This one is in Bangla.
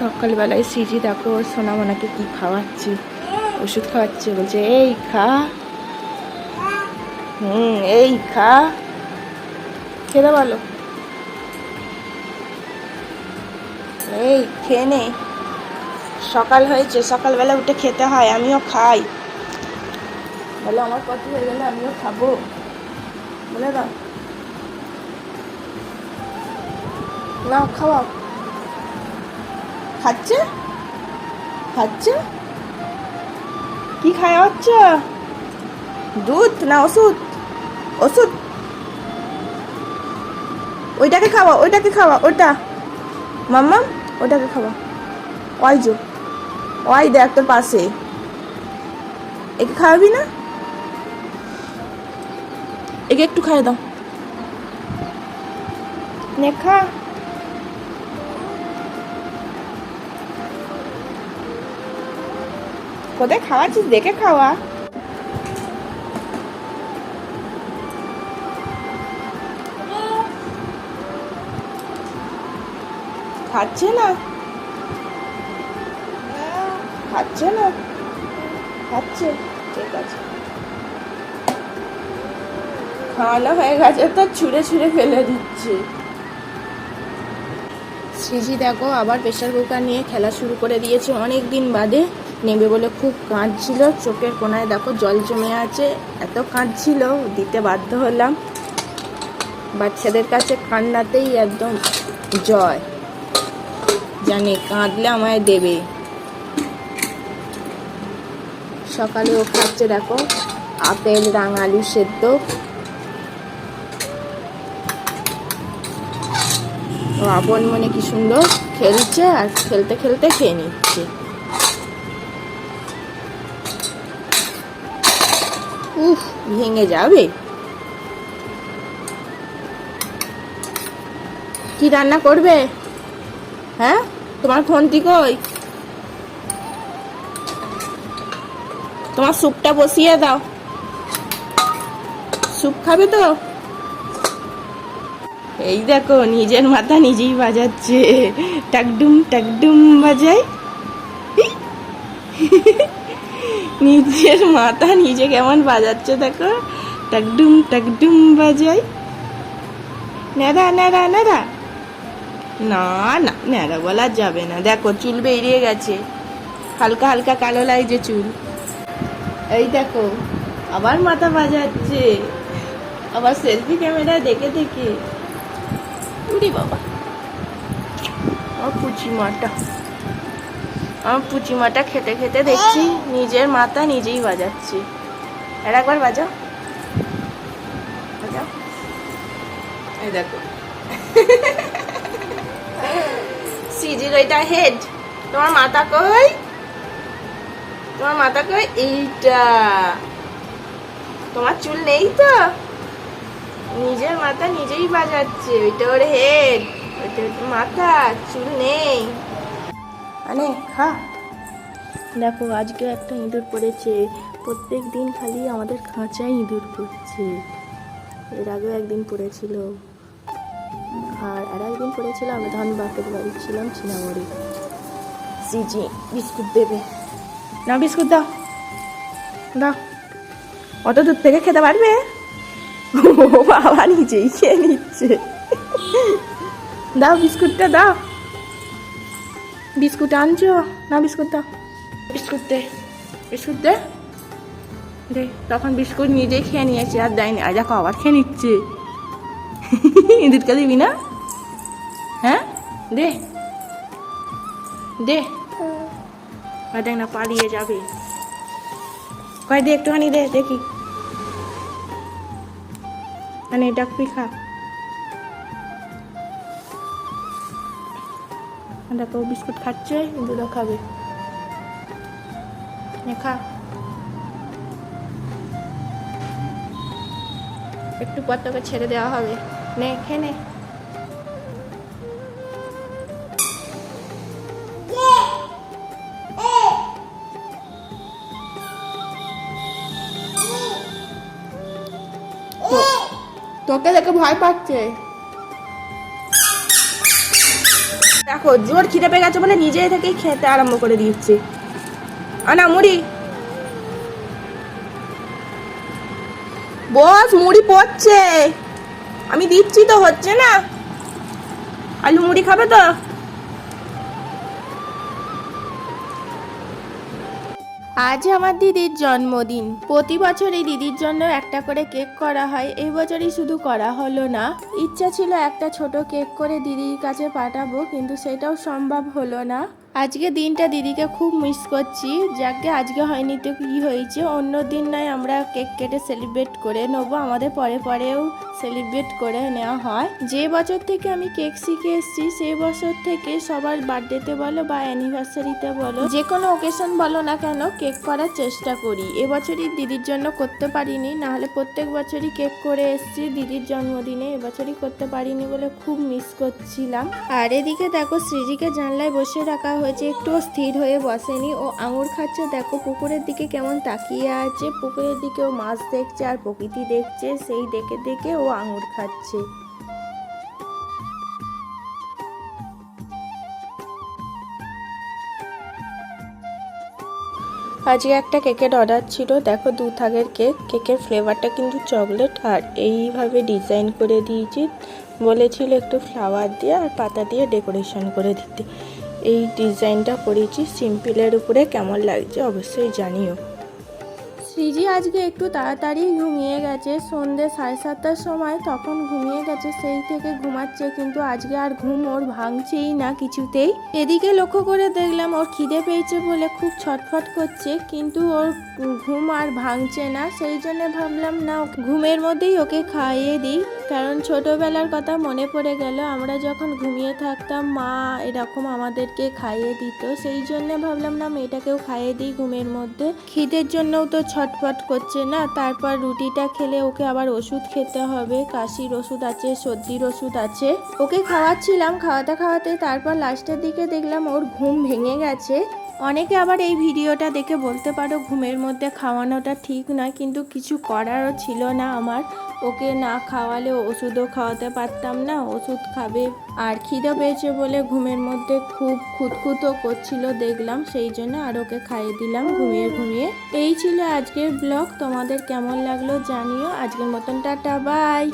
সকালবেলায় সিজি দেখো সোনামোনাকে কি খাওয়াচ্ছি, ওষুধ খাওয়াচ্ছে। বলছে এই খা, এই খা, খেতে বলো, এই খেয়ে নে, সকাল হয়েছে, সকালবেলা উঠে খেতে হয়, আমিও খাই। বলো আমার কত হয়ে গেলে আমিও খাবো, বলে দাও না, খাওয়াও। খাচ্ছে খাচ্ছে, কি খাওয়াচ্ছ? দুধ না ওষুধ? ওষুধ, ওইটাকে খাওয়া, ওইটাকে খাওয়া, ওটা মাম্মা, ওটাকে খাওয়া। ওই যো, ওই দেখ তোর পাশে, একে খাওয়াবি না? একে একটু খাইয়ে দাও, নে খা। কোথায় খাওয়াচ্ছিস, দেখে খাওয়া। খাচ্ছে না, খাচ্ছে না, খাচ্ছে, ঠিক আছে। খাওয়ানো হয়ে গেছে তো ছুঁড়ে ছুঁড়ে ফেলে দিচ্ছে। সিজি দেখো আবার প্রেশার কুকার নিয়ে খেলা শুরু করে দিয়েছে, অনেক দিন বাদে নেবে বলে খুব কাঁদছিল, চোখের কোনায় দেখো জল জমে আছে, এত কাঁদছিল, দিতে বাধ্য হলাম। বাচ্চাদের কাছে কান্নাতেই একদম জয়, জানে কাঁদলে আমায় দেবে। সকালে ও খাচ্ছে দেখো আপেল, রাঙালু সেদ্ধ। ও আপন মনে কি সুন্দর খেলছে, আর খেলতে খেলতে খেয়ে নিচ্ছে। উফ, ভেঙে যাবে। কি রান্না করবে? হ্যাঁ, তোমার ফোনটি কই? তোমার স্যুপটা বসিয়ে দাও, স্যুপ খাবে তো? এই দেখো নিজের মাথা নিজেই বাজাচ্ছে, টাকডুম টাকডুম বাজায়। নিজের মাথা নিজে কেমন বাজাচ্ছে দেখো, টাকডুম টাকডুম বাজায়। নেড়া নেড়া নেড়া, না না নেড়া বলা যাবে না, দেখো চুল বেরিয়ে গেছে, হালকা হালকা কালো লাগছে চুল। এই দেখো আবার মাথা বাজাচ্ছে, আবার সেলফি ক্যামেরা দেখে দেখে। উরি বাবা, আমার পুচিমাটা, আমার পুচিমাটা খেতে খেতে দেখছি নিজের মাথা নিজেই বাজাচ্ছে। আর একবার বাজাও, বাজাও। এই দেখো সিজির ওইটা হেড, তোমার মাথা কই? তোমার মাথা কই? এইটা তোমার চুল নেই তো, নিজের মাথা নিজেই বাজাচ্ছে, ওইটা ওর হেড, ওইটা ওর মাথা, চুল নেই। আনে খা। দেখো আজকে একটা ইঁদুর পড়েছে, প্রত্যেক দিন খালি আমাদের খাঁচায় ইঁদুর পড়ছে। এর আগেও একদিন পড়েছিল, আর একদিন পড়েছিল আমি ধান বাপের বাড়ি ছিলাম চিনামড়ি। সিজি বিস্কুট দেবে না, বিস্কুট দাও, দাও। অত দূর থেকে খেতে পারবে? ও বাবা, নিজেই খেয়ে নিচ্ছে। দাও বিস্কুটটা দাও, বিস্কুট আনছো না? বিস্কুট দাও, বিস্কুট দে, বিস্কুট দে, দে। তখন বিস্কুট নিজেই খেয়ে নিয়েছে, আর দেয়নি, আর দেখো আবার খেয়ে নিচ্ছে। ইঁদুরকে দিবি না? হ্যাঁ দে, দে, আর দেখ না পালিয়ে যাবে। কয় দে, একটুখানি দে দেখি, মানে এটা তুই খা। দেখো বিস্কুট খাচ্ছে, দুধও খাবে, খা। একটু পর তোকে ছেড়ে দেওয়া হবে, নে খেয়ে নে। তোকে দেখে ভয় পাচ্ছে, দেখো জোর খিদে পেয়ে গেছে বলে নিজে থেকেই খেতে আরম্ভ করে দিচ্ছে। আনা মুড়ি, বস মুড়ি পড়ছে, আমি দিচ্ছি তো, হচ্ছে না। আলু মুড়ি খাবে তো? আজ আমার দিদির জন্মদিন। প্রতি বছর এই দিদির জন্য একটা করে কেক করা হয়, এই বছরই শুধু করা হলো না। ইচ্ছা ছিল একটা ছোট কেক করে দিদির কাছে পাঠাবো, কিন্তু সেটাও সম্ভব হলো না। আজকে দিনটা দিদিকে খুব মিস করছি। যাকে আজকে হয়নি তো কি হয়েছে, অন্য দিন নয় আমরা কেক কেটে সেলিব্রেট করে নেবো, আমাদের পরে পরেও সেলিব্রেট করে নেওয়া হয়। যে বছর থেকে আমি কেক শিখে এসেছি সেই বছর থেকে সবার বার্থডেতে বলো বা অ্যানিভার্সারিতে বলো, যে কোনো ওকেশন বলো না কেন, কেক করার চেষ্টা করি। এবছরই দিদির জন্য করতে পারিনি, নাহলে প্রত্যেক বছরই কেক করে এসেছি দিদির জন্মদিনে। এবছরই করতে পারিনি বলে খুব মিস করছিলাম। আর এদিকে দেখো সৃজিকে জানলায় বসে রাখা হয়েছে, একটু স্থির হয়ে বসেনি, ও আঙুর খাচ্ছে। দেখো পুকুরের দিকে কেমন তাকিয়ে আছে, পুকুরের দিকে ও মাছ দেখছে আর প্রকৃতি দেখছে, সেই দেখে দেখে ও আঙুর খাচ্ছে। আজকে একটা কেকের অর্ডার ছিল, দেখো 2 থাকের কেক। কেকের ফ্লেভারটা কিন্তু চকলেট, আর এইভাবে ডিজাইন করে দিয়েছি। বলেছিল একটু ফ্লাওয়ার দিয়ে আর পাতা দিয়ে ডেকোরেশন করে দিতে। এই ডিজাইনটা করেছি সিম্পলের উপরে। কেমন লাগছে অবশ্যই জানিও। সৃজি আজকে একটু তাড়াতাড়ি ঘুমিয়ে গেছে, সন্ধ্যে 7:30টার সময় তখন ঘুমিয়ে গেছে, সেই থেকে ঘুমাচ্ছে। কিন্তু আজকে আর ঘুম ওর ভাঙছেই না কিছুতেই। এদিকে লক্ষ্য করে দেখলাম ওর খিদে পেয়েছে বলে খুব ছটফট করছে, কিন্তু ওর ঘুম আর ভাঙছে না। সেই জন্য ভাবলাম না, ঘুমের মধ্যেই ওকে খাইয়ে দিই। কারণ ছোটবেলার কথা মনে পড়ে গেল, আমরা যখন ঘুমিয়ে থাকতাম মা এরকম আমাদেরকে খাইয়ে দিত। সেই জন্য ভাবলাম না, মেয়েটাকেও খাইয়ে দিই ঘুমের মধ্যে। খিদের জন্যও তো ছটফট করছে না। তারপর রুটিটা খেলে ওকে আবার ওষুধ খেতে হবে, কাশির ওষুধ আছে, সর্দির ওষুধ আছে। ওকে খাওয়াচ্ছিলাম, খাওয়াতে খাওয়াতে তারপর লাস্টের দিকে দেখলাম ওর ঘুম ভেঙে গেছে। অনেকে আবার এই ভিডিওটা দেখে বলতে পারো ঘুমের মধ্যে খাওয়ানোটা ঠিক নয়, কিন্তু কিছু করারও ছিল না আমার। ওকে না খাওয়ালে ওষুধও খাওয়াতে পারতাম না, ওষুধ খাবে। আর খিদে পেয়েছে বলে ঘুমের মধ্যে খুব খুঁতখুতও করছিল দেখলাম, সেই জন্য আর ওকে খাইয়ে দিলাম ঘুমিয়ে ঘুমিয়ে। এই ছিল আজকের ব্লগ, তোমাদের কেমন লাগলো জানিও। আজকের মতন টাটা, বাই।